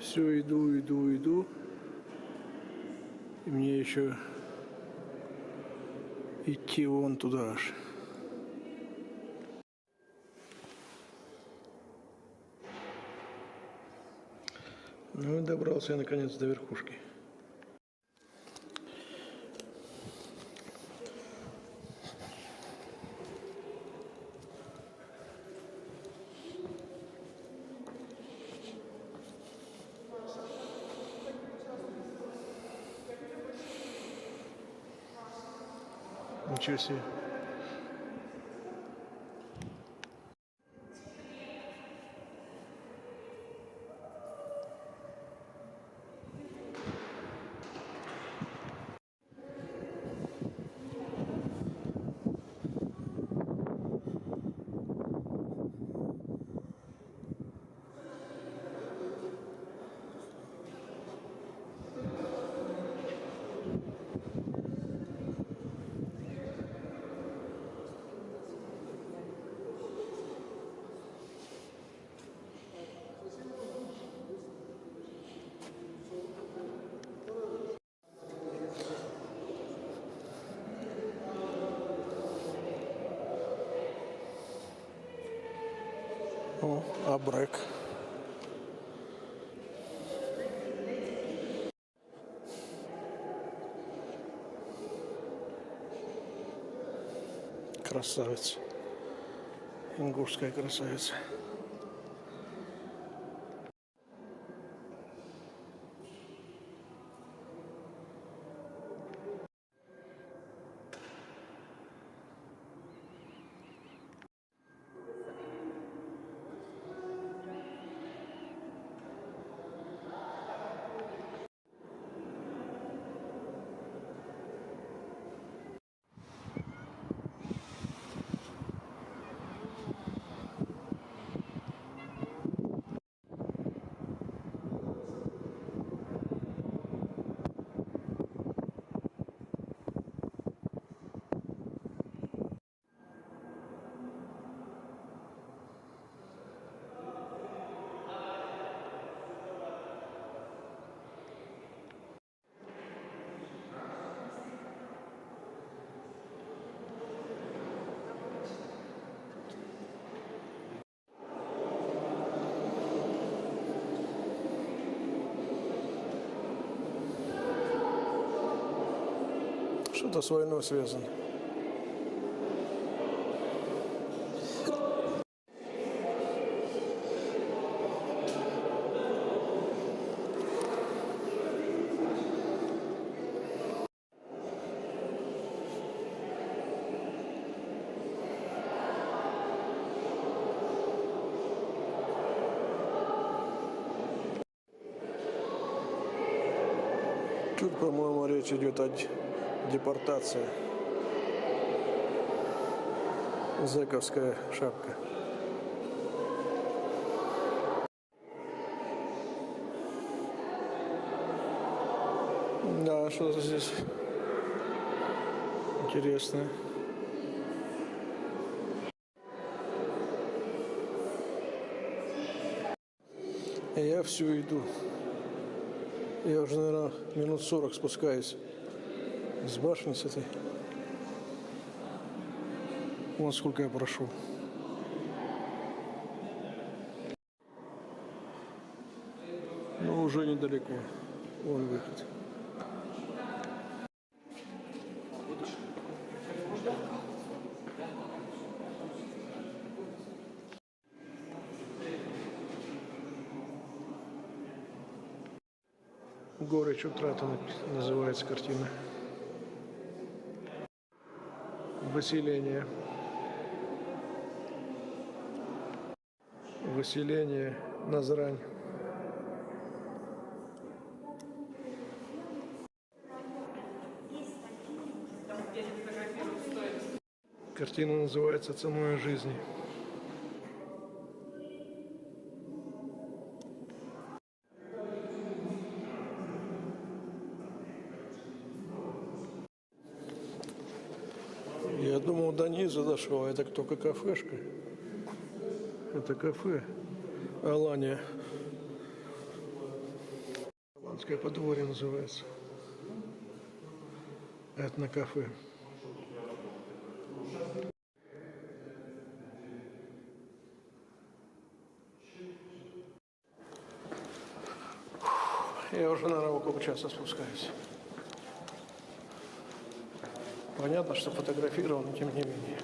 Все, иду. И мне еще идти вон туда аж. Ну и добрался я наконец до верхушки. Ничего себе. О, абрек. Красавица. Ингушская красавица. Что-то с войной связано. Тут, по-моему, речь идет о депортации. Зэковская шапка. Да, что-то здесь интересное. Я все иду. Я уже, наверное, минут 40 спускаюсь с башни с этой. Вон сколько я прошел. Но уже недалеко. Вон выход. «Горечь утраты» называется картина. Выселение. Выселение Назрань. Картина называется «Ценой жизни». Я думал, до низа дошел, а это только кафешка. Это кафе Алания. Петровское подворье называется. Этнокафе. Я уже, наверное, около часа спускаюсь. Понятно, что фотографировано, тем не менее.